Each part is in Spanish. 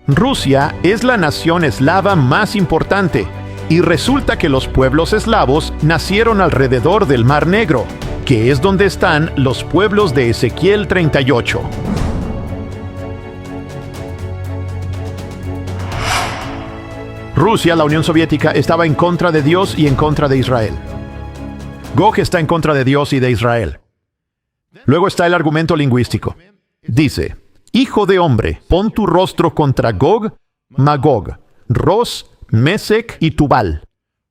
Rusia es la nación eslava más importante, y resulta que los pueblos eslavos nacieron alrededor del Mar Negro, que es donde están los pueblos de Ezequiel 38. Rusia, la Unión Soviética, estaba en contra de Dios y en contra de Israel. Gog está en contra de Dios y de Israel. Luego está el argumento lingüístico. Dice: Hijo de hombre, pon tu rostro contra Gog, Magog, Ros, Mesec y Tubal.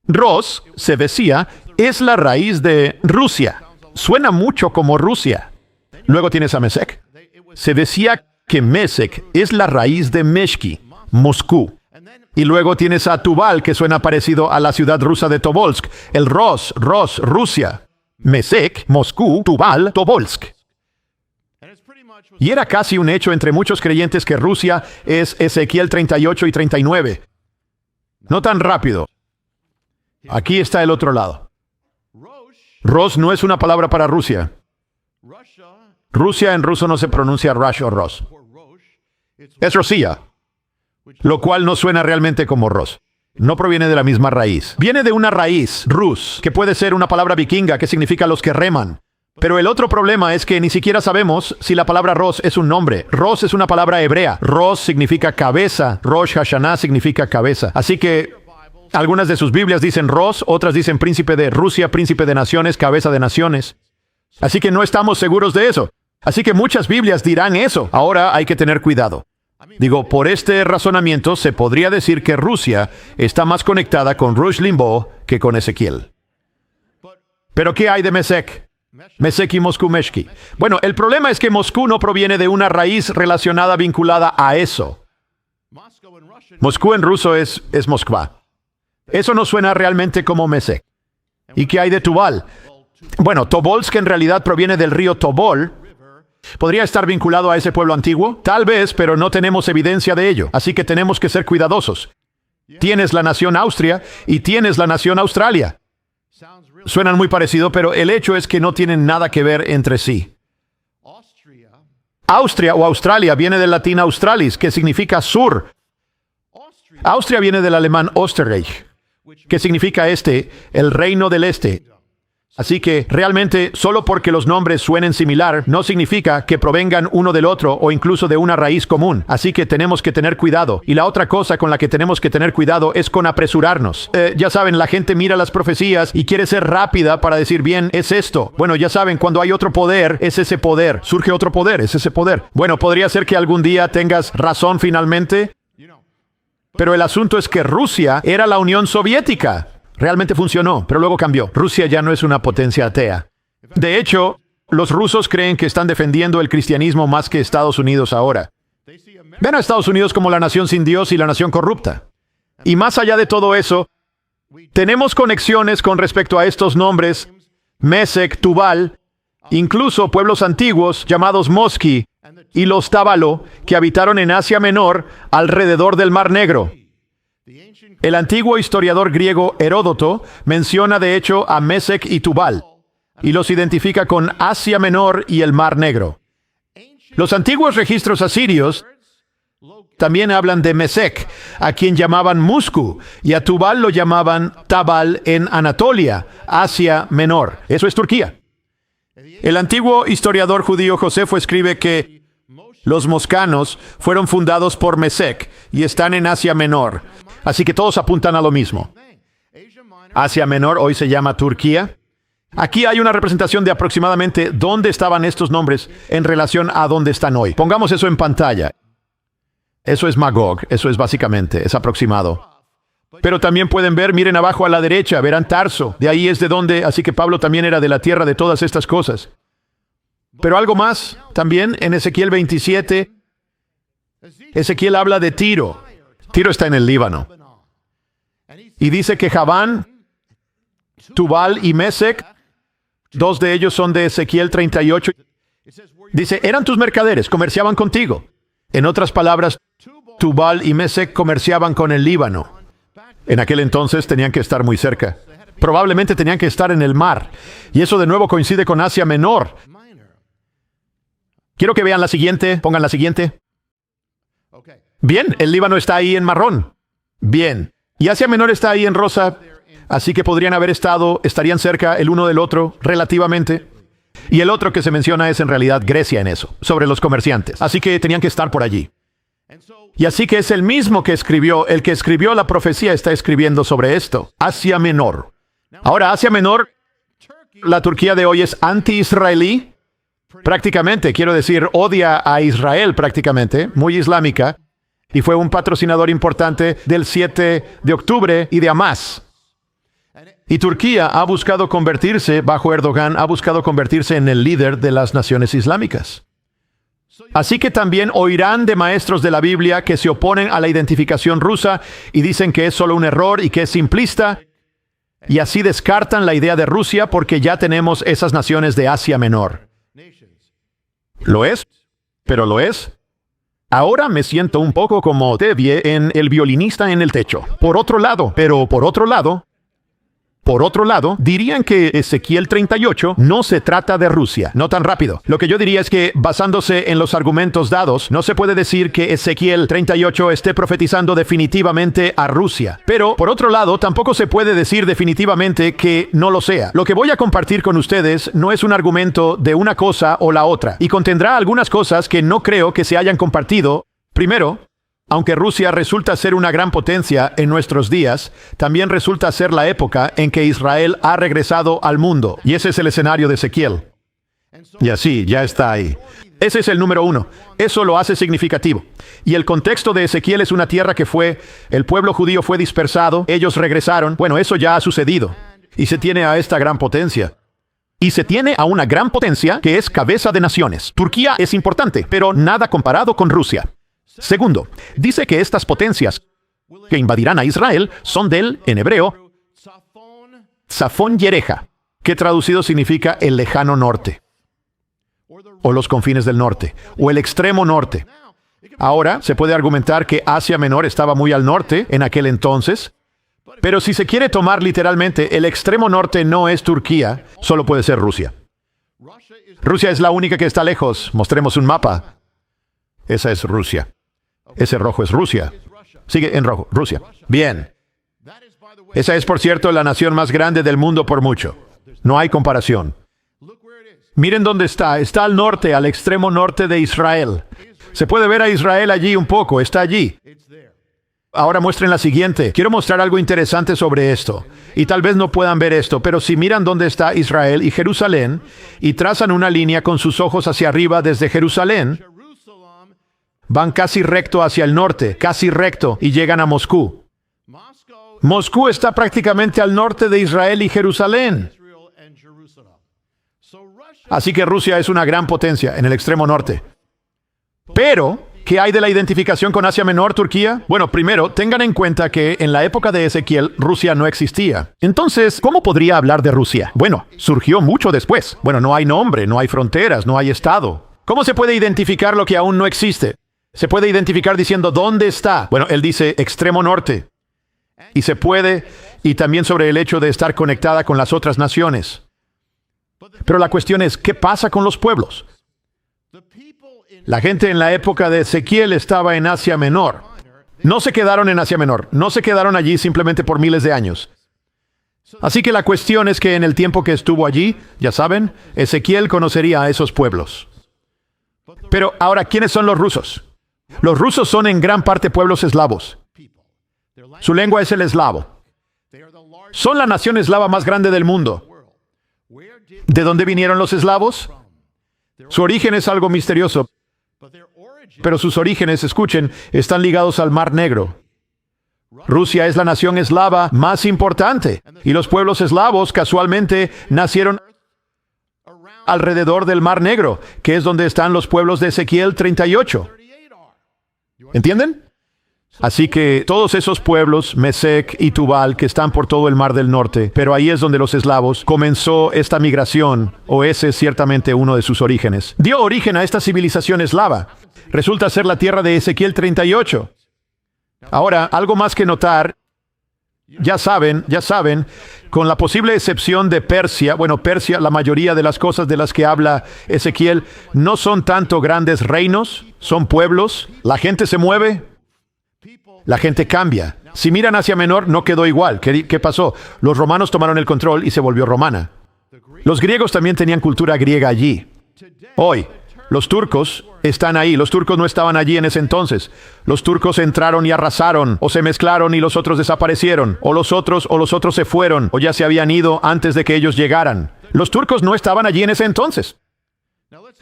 Ros, se decía, es la raíz de Rusia. Suena mucho como Rusia. Luego tienes a Mesec. Se decía que Mesec es la raíz de Meshki, Moscú. Y luego tienes a Tubal, que suena parecido a la ciudad rusa de Tobolsk. El Ros, Rusia. Mesec, Moscú, Tubal, Tobolsk. Y era casi un hecho entre muchos creyentes que Rusia es Ezequiel 38 y 39. No tan rápido. Aquí está el otro lado. Ros no es una palabra para Rusia. Rusia en ruso no se pronuncia Rush o Ros. Es Rosia, lo cual no suena realmente como Ros. No proviene de la misma raíz. Viene de una raíz, Rus, que puede ser una palabra vikinga que significa los que reman. Pero el otro problema es que ni siquiera sabemos si la palabra Ros es un nombre. Ros es una palabra hebrea. Ros significa cabeza. Rosh Hashanah significa cabeza. Así que algunas de sus Biblias dicen Ros, otras dicen príncipe de Rusia, príncipe de naciones, cabeza de naciones. Así que no estamos seguros de eso. Así que muchas Biblias dirán eso. Ahora hay que tener cuidado. Digo, por este razonamiento se podría decir que Rusia está más conectada con Rush Limbaugh que con Ezequiel. ¿Pero qué hay de Mesec? Mesec y Moscú Meshki. Bueno, el problema es que Moscú no proviene de una raíz relacionada, vinculada a eso. Moscú en ruso es Moskva. Eso no suena realmente como Mesec. ¿Y qué hay de Tubal? Bueno, Tobolsk en realidad proviene del río Tobol. ¿Podría estar vinculado a ese pueblo antiguo? Tal vez, pero no tenemos evidencia de ello. Así que tenemos que ser cuidadosos. Tienes la nación Austria y tienes la nación Australia. Suenan muy parecido, pero el hecho es que no tienen nada que ver entre sí. Austria o Australia viene del latín australis, que significa sur. Austria viene del alemán Österreich, que significa este, el reino del este. Así que, realmente, solo porque los nombres suenen similar, no significa que provengan uno del otro o incluso de una raíz común. Así que tenemos que tener cuidado. Y la otra cosa con la que tenemos que tener cuidado es con apresurarnos. Ya saben, la gente mira las profecías y quiere ser rápida para decir, bien, es esto. Bueno, ya saben, cuando hay otro poder, es ese poder. Surge otro poder, es ese poder. Bueno, podría ser que algún día tengas razón finalmente. Pero el asunto es que Rusia era la Unión Soviética. Realmente funcionó, pero luego cambió. Rusia ya no es una potencia atea. De hecho, los rusos creen que están defendiendo el cristianismo más que Estados Unidos ahora. Ven a Estados Unidos como la nación sin Dios y la nación corrupta. Y más allá de todo eso, tenemos conexiones con respecto a estos nombres, Mesec, Tubal, incluso pueblos antiguos llamados Moski y los Tábalo, que habitaron en Asia Menor alrededor del Mar Negro. El antiguo historiador griego Heródoto menciona de hecho a Mesec y Tubal, y los identifica con Asia Menor y el Mar Negro. Los antiguos registros asirios también hablan de Mesec, a quien llamaban Musku, y a Tubal lo llamaban Tabal en Anatolia, Asia Menor. Eso es Turquía. El antiguo historiador judío Josefo escribe que los moscanos fueron fundados por Mesec y están en Asia Menor. Así que todos apuntan a lo mismo. Asia Menor hoy se llama Turquía. Aquí hay una representación de aproximadamente dónde estaban estos nombres en relación a dónde están hoy. Pongamos eso en pantalla. Eso es Magog, eso es básicamente, es aproximado. Pero también pueden ver, miren abajo a la derecha, verán Tarso. De ahí es de donde, así que Pablo también era de la tierra de todas estas cosas. Pero algo más, también en Ezequiel 27, Ezequiel habla de Tiro. Tiro está en el Líbano. Y dice que Javán, Tubal y Mesec, dos de ellos son de Ezequiel 38. Dice, eran tus mercaderes, comerciaban contigo. En otras palabras, Tubal y Mesec comerciaban con el Líbano. En aquel entonces tenían que estar muy cerca. Probablemente tenían que estar en el mar. Y eso de nuevo coincide con Asia Menor. Quiero que vean la siguiente, pongan la siguiente. Bien, el Líbano está ahí en marrón. Bien. Y Asia Menor está ahí en rosa. Así que estarían cerca el uno del otro, relativamente. Y el otro que se menciona es en realidad Grecia en eso, sobre los comerciantes. Así que tenían que estar por allí. Y así que es el mismo que escribió, el que escribió la profecía está escribiendo sobre esto. Asia Menor. Ahora, Asia Menor, la Turquía de hoy es anti-israelí. Prácticamente, quiero decir, odia a Israel prácticamente, muy islámica. Y fue un patrocinador importante del 7 de octubre y de Hamas. Y Turquía ha buscado convertirse, bajo Erdogan, ha buscado convertirse en el líder de las naciones islámicas. Así que también oirán de maestros de la Biblia que se oponen a la identificación rusa y dicen que es solo un error y que es simplista. Y así descartan la idea de Rusia porque ya tenemos esas naciones de Asia Menor. ¿Lo es? ¿Pero lo es? Ahora me siento un poco como Tevye en El violinista en el techo. Por otro lado, dirían que Ezequiel 38 no se trata de Rusia. No tan rápido. Lo que yo diría es que, basándose en los argumentos dados, no se puede decir que Ezequiel 38 esté profetizando definitivamente a Rusia. Pero, por otro lado, tampoco se puede decir definitivamente que no lo sea. Lo que voy a compartir con ustedes no es un argumento de una cosa o la otra, y contendrá algunas cosas que no creo que se hayan compartido. Primero, aunque Rusia resulta ser una gran potencia en nuestros días, también resulta ser la época en que Israel ha regresado al mundo. Y ese es el escenario de Ezequiel. Y así, ya está ahí. Ese es el número uno. Eso lo hace significativo. Y el contexto de Ezequiel es una tierra que el pueblo judío fue dispersado, ellos regresaron. Bueno, eso ya ha sucedido. Y se tiene a esta gran potencia. Y se tiene a una gran potencia que es cabeza de naciones. Turquía es importante, pero nada comparado con Rusia. Segundo, dice que estas potencias que invadirán a Israel son en hebreo, Zafón Yereja, que traducido significa el lejano norte, o los confines del norte, o el extremo norte. Ahora, se puede argumentar que Asia Menor estaba muy al norte en aquel entonces, pero si se quiere tomar literalmente, el extremo norte no es Turquía, solo puede ser Rusia. Rusia es la única que está lejos. Mostremos un mapa. Esa es Rusia. Ese rojo es Rusia. Sigue en rojo, Rusia. Bien. Esa es, por cierto, la nación más grande del mundo por mucho. No hay comparación. Miren dónde está. Está al norte, al extremo norte de Israel. Se puede ver a Israel allí un poco. Está allí. Ahora muestren la siguiente. Quiero mostrar algo interesante sobre esto. Y tal vez no puedan ver esto, pero si miran dónde está Israel y Jerusalén, y trazan una línea con sus ojos hacia arriba desde Jerusalén, van casi recto hacia el norte, casi recto, y llegan a Moscú. Moscú está prácticamente al norte de Israel y Jerusalén. Así que Rusia es una gran potencia en el extremo norte. Pero, ¿qué hay de la identificación con Asia Menor, Turquía? Bueno, primero, tengan en cuenta que en la época de Ezequiel, Rusia no existía. Entonces, ¿cómo podría hablar de Rusia? Bueno, surgió mucho después. Bueno, no hay nombre, no hay fronteras, no hay estado. ¿Cómo se puede identificar lo que aún no existe? Se puede identificar diciendo ¿dónde está? Bueno, él dice extremo norte. Y se puede, y también sobre el hecho de estar conectada con las otras naciones. Pero la cuestión es, ¿qué pasa con los pueblos? La gente en la época de Ezequiel estaba en Asia Menor. No se quedaron en Asia Menor, no se quedaron allí simplemente por miles de años. Así que la cuestión es que en el tiempo que estuvo allí, ya saben, Ezequiel conocería a esos pueblos. Pero ahora, ¿quiénes son los rusos? Los rusos son en gran parte pueblos eslavos. Su lengua es el eslavo. Son la nación eslava más grande del mundo. ¿De dónde vinieron los eslavos? Su origen es algo misterioso, pero sus orígenes, escuchen, están ligados al Mar Negro. Rusia es la nación eslava más importante, y los pueblos eslavos casualmente nacieron alrededor del Mar Negro, que es donde están los pueblos de Ezequiel 38. ¿Entienden? Así que todos esos pueblos, Mesec y Tubal, que están por todo el Mar del Norte, pero ahí es donde los eslavos comenzó esta migración, o ese es ciertamente uno de sus orígenes. Dio origen a esta civilización eslava. Resulta ser la tierra de Ezequiel 38. Ahora, algo más que notar, ya saben, con la posible excepción de Persia, Persia, la mayoría de las cosas de las que habla Ezequiel no son tanto grandes reinos, son pueblos, la gente se mueve. La gente cambia. Si miran Asia Menor, no quedó igual. ¿Qué pasó? Los romanos tomaron el control y se volvió romana. Los griegos también tenían cultura griega allí. Hoy, los turcos están ahí. Los turcos no estaban allí en ese entonces. Los turcos entraron y arrasaron, o se mezclaron y los otros desaparecieron, o los otros se fueron, o ya se habían ido antes de que ellos llegaran. Los turcos no estaban allí en ese entonces.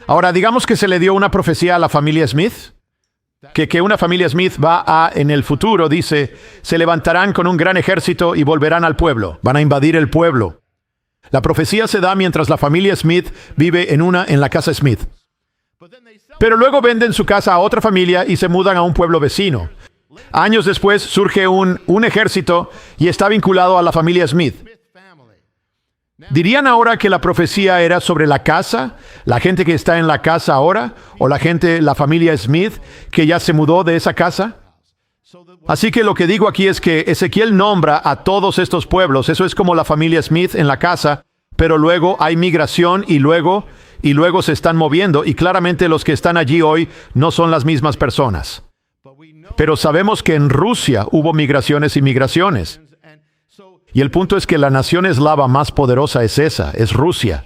Ahora, digamos que se le dio una profecía a la familia Smith, que una familia Smith en el futuro, dice, se levantarán con un gran ejército y volverán al pueblo. Van a invadir el pueblo. La profecía se da mientras la familia Smith vive en la casa Smith. Pero luego venden su casa a otra familia y se mudan a un pueblo vecino. Años después surge un ejército y está vinculado a la familia Smith. ¿Dirían ahora que la profecía era sobre la casa, la gente que está en la casa ahora, o la familia Smith, que ya se mudó de esa casa? Así que lo que digo aquí es que Ezequiel nombra a todos estos pueblos. Eso es como la familia Smith en la casa, pero luego hay migración y luego se están moviendo, y claramente los que están allí hoy no son las mismas personas. Pero sabemos que en Rusia hubo migraciones y migraciones. Y el punto es que la nación eslava más poderosa es Rusia.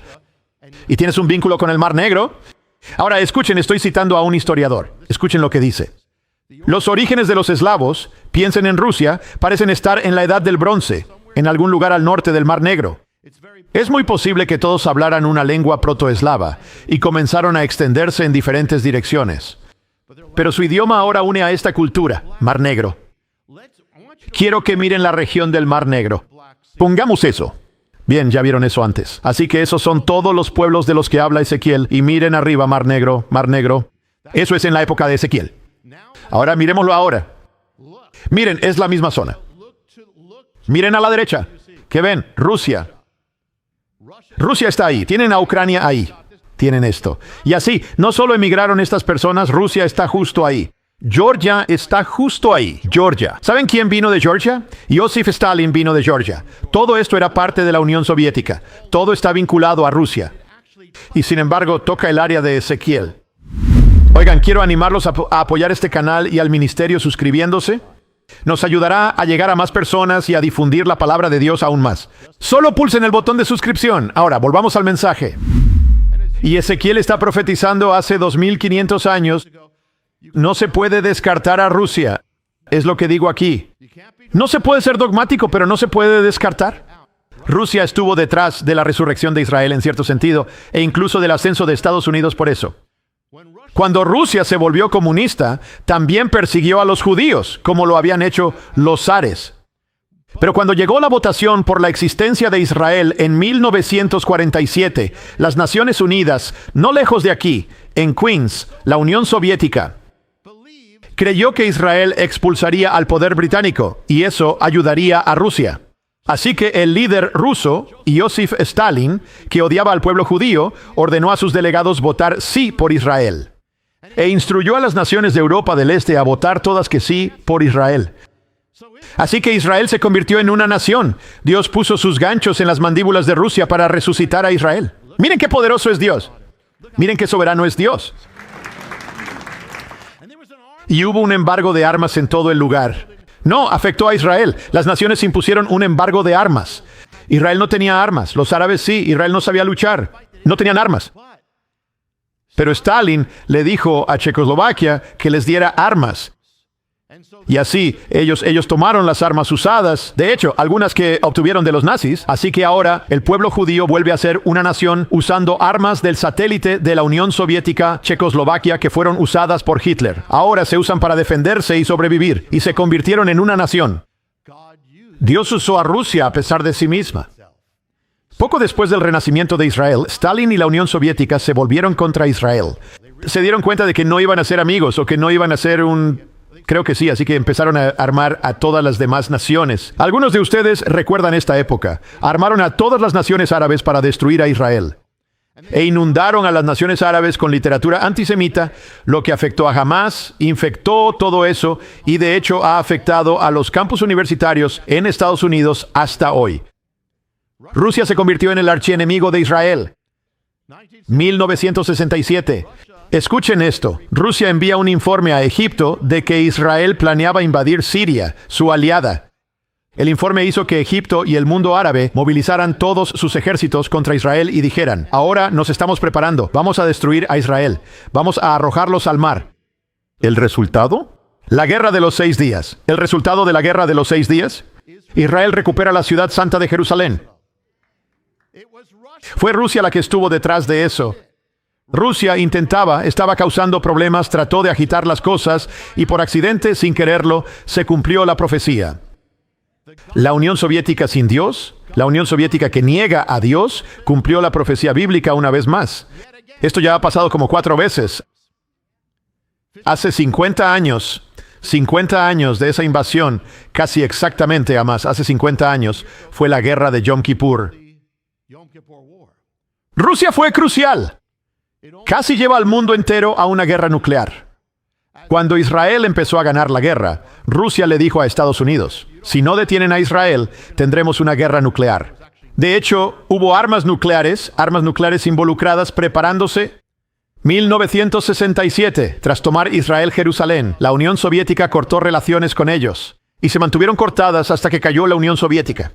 Y tienes un vínculo con el Mar Negro. Ahora, escuchen, estoy citando a un historiador. Escuchen lo que dice. Los orígenes de los eslavos, piensen en Rusia, parecen estar en la Edad del Bronce, en algún lugar al norte del Mar Negro. Es muy posible que todos hablaran una lengua protoeslava y comenzaron a extenderse en diferentes direcciones. Pero su idioma ahora une a esta cultura, Mar Negro. Quiero que miren la región del Mar Negro. Pongamos eso. Bien, ya vieron eso antes. Así que esos son todos los pueblos de los que habla Ezequiel. Y miren arriba, Mar Negro, Mar Negro. Eso es en la época de Ezequiel. Ahora, miremoslo ahora. Miren, es la misma zona. Miren a la derecha. ¿Qué ven? Rusia. Rusia está ahí. Tienen a Ucrania ahí. Tienen esto. Y así, no solo emigraron estas personas, Rusia está justo ahí. Georgia está justo ahí. Georgia. ¿Saben quién vino de Georgia? Joseph Stalin vino de Georgia. Todo esto era parte de la Unión Soviética. Todo está vinculado a Rusia. Y sin embargo, toca el área de Ezequiel. Oigan, quiero animarlos a apoyar este canal y al ministerio suscribiéndose. Nos ayudará a llegar a más personas y a difundir la palabra de Dios aún más. Solo pulsen el botón de suscripción. Ahora, volvamos al mensaje. Y Ezequiel está profetizando hace 2500 años. No se puede descartar a Rusia. Es lo que digo aquí. No se puede ser dogmático, pero no se puede descartar. Rusia estuvo detrás de la resurrección de Israel en cierto sentido, e incluso del ascenso de Estados Unidos por eso. Cuando Rusia se volvió comunista, también persiguió a los judíos, como lo habían hecho los zares. Pero cuando llegó la votación por la existencia de Israel en 1947, las Naciones Unidas, no lejos de aquí, en Queens, la Unión Soviética, creyó que Israel expulsaría al poder británico, y eso ayudaría a Rusia. Así que el líder ruso, Joseph Stalin, que odiaba al pueblo judío, ordenó a sus delegados votar sí por Israel. E instruyó a las naciones de Europa del Este a votar todas que sí por Israel. Así que Israel se convirtió en una nación. Dios puso sus ganchos en las mandíbulas de Rusia para resucitar a Israel. Miren qué poderoso es Dios. Miren qué soberano es Dios. Y hubo un embargo de armas en todo el lugar. No, afectó a Israel. Las naciones impusieron un embargo de armas. Israel no tenía armas. Los árabes sí. Israel no sabía luchar. No tenían armas. Pero Stalin le dijo a Checoslovaquia que les diera armas. Y así, ellos tomaron las armas usadas, de hecho, algunas que obtuvieron de los nazis, así que ahora el pueblo judío vuelve a ser una nación usando armas del satélite de la Unión Soviética, Checoslovaquia, que fueron usadas por Hitler. Ahora se usan para defenderse y sobrevivir, y se convirtieron en una nación. Dios usó a Rusia a pesar de sí misma. Poco después del renacimiento de Israel, Stalin y la Unión Soviética se volvieron contra Israel. Se dieron cuenta de que no iban a ser amigos o que no iban a ser Creo que sí, así que empezaron a armar a todas las demás naciones. Algunos de ustedes recuerdan esta época. Armaron a todas las naciones árabes para destruir a Israel. E inundaron a las naciones árabes con literatura antisemita, lo que afectó a Hamás, infectó todo eso y de hecho ha afectado a los campus universitarios en Estados Unidos hasta hoy. Rusia se convirtió en el archienemigo de Israel. 1967. Escuchen esto. Rusia envía un informe a Egipto de que Israel planeaba invadir Siria, su aliada. El informe hizo que Egipto y el mundo árabe movilizaran todos sus ejércitos contra Israel y dijeran: ahora nos estamos preparando, vamos a destruir a Israel, vamos a arrojarlos al mar. ¿El resultado? La guerra de los 6 días. ¿El resultado de la guerra de los 6 días? Israel recupera la ciudad santa de Jerusalén. Fue Rusia la que estuvo detrás de eso. Rusia estaba causando problemas, trató de agitar las cosas y por accidente, sin quererlo, se cumplió la profecía. La Unión Soviética sin Dios, la Unión Soviética que niega a Dios, cumplió la profecía bíblica una vez más. Esto ya ha pasado como 4 veces. Hace 50 años de esa invasión, casi exactamente hace 50 años, fue la guerra de Yom Kippur. Rusia fue crucial. Casi lleva al mundo entero a una guerra nuclear. Cuando Israel empezó a ganar la guerra, Rusia le dijo a Estados Unidos: si no detienen a Israel, tendremos una guerra nuclear. De hecho, hubo armas nucleares involucradas preparándose. 1967, tras tomar Israel Jerusalén, la Unión Soviética cortó relaciones con ellos y se mantuvieron cortadas hasta que cayó la Unión Soviética.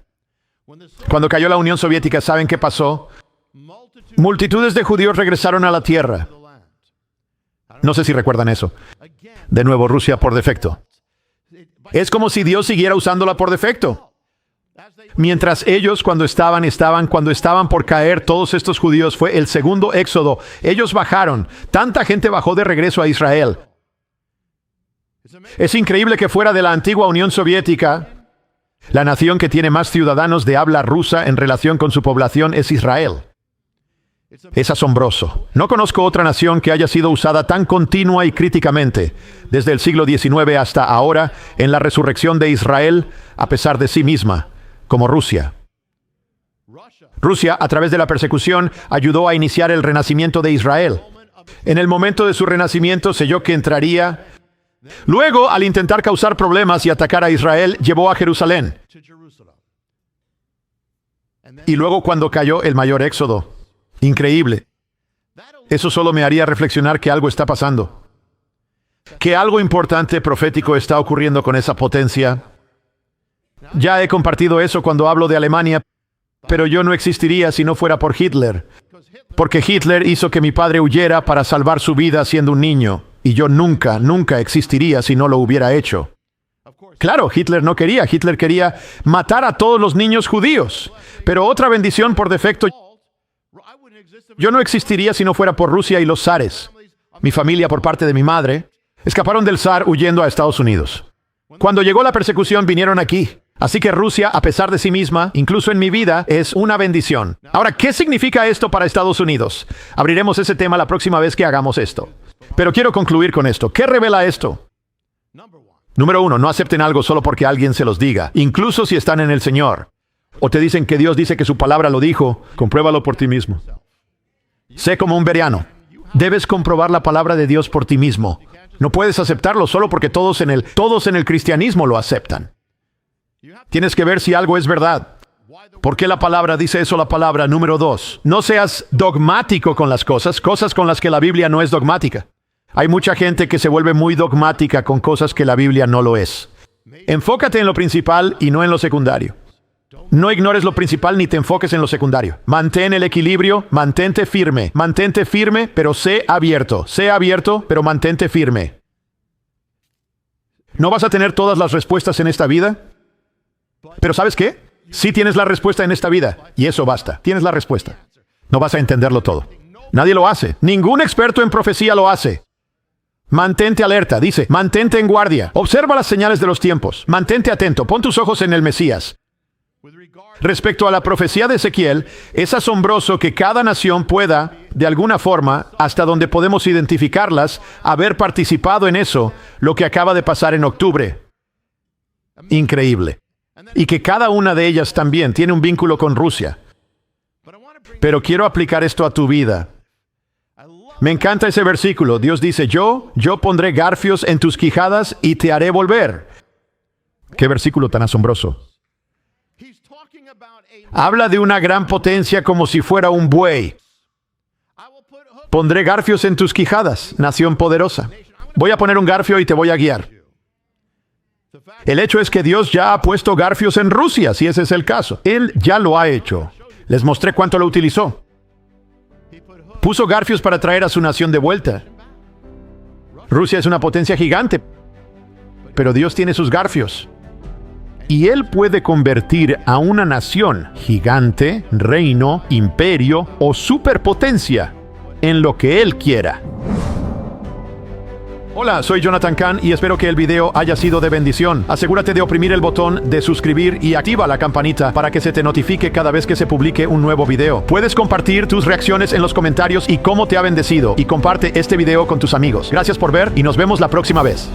Cuando cayó la Unión Soviética, ¿saben qué pasó? Multitudes de judíos regresaron a la tierra. No sé si recuerdan eso. De nuevo, Rusia por defecto. Es como si Dios siguiera usándola por defecto. Mientras ellos, cuando estaban por caer, todos estos judíos, fue el segundo éxodo. Ellos bajaron. Tanta gente bajó de regreso a Israel. Es increíble que fuera de la antigua Unión Soviética, la nación que tiene más ciudadanos de habla rusa en relación con su población es Israel. Es asombroso. No conozco otra nación que haya sido usada tan continua y críticamente, desde el siglo XIX hasta ahora, en la resurrección de Israel, a pesar de sí misma, como Rusia. Rusia, a través de la persecución, ayudó a iniciar el renacimiento de Israel. En el momento de su renacimiento selló que entraría. Luego, al intentar causar problemas y atacar a Israel, llevó a Jerusalén. Y luego cuando cayó el mayor éxodo. Increíble. Eso solo me haría reflexionar que algo está pasando. Que algo importante profético está ocurriendo con esa potencia. Ya he compartido eso cuando hablo de Alemania, pero yo no existiría si no fuera por Hitler. Porque Hitler hizo que mi padre huyera para salvar su vida siendo un niño. Y yo nunca existiría si no lo hubiera hecho. Claro, Hitler no quería. Hitler quería matar a todos los niños judíos. Pero otra bendición por defecto: yo no existiría si no fuera por Rusia y los zares. Mi familia, por parte de mi madre, escaparon del zar huyendo a Estados Unidos. Cuando llegó la persecución, vinieron aquí. Así que Rusia, a pesar de sí misma, incluso en mi vida, es una bendición. Ahora, ¿qué significa esto para Estados Unidos? Abriremos ese tema la próxima vez que hagamos esto. Pero quiero concluir con esto. ¿Qué revela esto? Número 1, no acepten algo solo porque alguien se los diga, incluso si están en el Señor. O te dicen que Dios dice que su palabra lo dijo, compruébalo por ti mismo. Sé como un bereano. Debes comprobar la palabra de Dios por ti mismo. No puedes aceptarlo solo porque todos en el cristianismo lo aceptan. Tienes que ver si algo es verdad. ¿Por qué la palabra dice eso la palabra? Número 2, no seas dogmático con las cosas con las que la Biblia no es dogmática. Hay mucha gente que se vuelve muy dogmática con cosas que la Biblia no lo es. Enfócate en lo principal y no en lo secundario. No ignores lo principal ni te enfoques en lo secundario. Mantén el equilibrio, mantente firme, pero sé abierto, pero mantente firme. ¿No vas a tener todas las respuestas en esta vida? Pero ¿sabes qué? Sí tienes la respuesta en esta vida, y eso basta. Tienes la respuesta. No vas a entenderlo todo. Nadie lo hace. Ningún experto en profecía lo hace. Mantente alerta, dice, mantente en guardia. Observa las señales de los tiempos. Mantente atento, pon tus ojos en el Mesías. Respecto a la profecía de Ezequiel, es asombroso que cada nación pueda, de alguna forma, hasta donde podemos identificarlas, haber participado en eso, lo que acaba de pasar en octubre. Increíble. Y que cada una de ellas también tiene un vínculo con Rusia. Pero quiero aplicar esto a tu vida. Me encanta ese versículo. Dios dice, yo pondré garfios en tus quijadas y te haré volver. Qué versículo tan asombroso. Habla de una gran potencia como si fuera un buey. Pondré garfios en tus quijadas, nación poderosa. Voy a poner un garfio y te voy a guiar. El hecho es que Dios ya ha puesto garfios en Rusia, si ese es el caso. Él ya lo ha hecho. Les mostré cuánto lo utilizó. Puso garfios para traer a su nación de vuelta. Rusia es una potencia gigante, pero Dios tiene sus garfios. Y Él puede convertir a una nación gigante, reino, imperio o superpotencia en lo que Él quiera. Hola, soy Jonathan Cahn y espero que el video haya sido de bendición. Asegúrate de oprimir el botón de suscribir y activa la campanita para que se te notifique cada vez que se publique un nuevo video. Puedes compartir tus reacciones en los comentarios y cómo te ha bendecido, y comparte este video con tus amigos. Gracias por ver y nos vemos la próxima vez.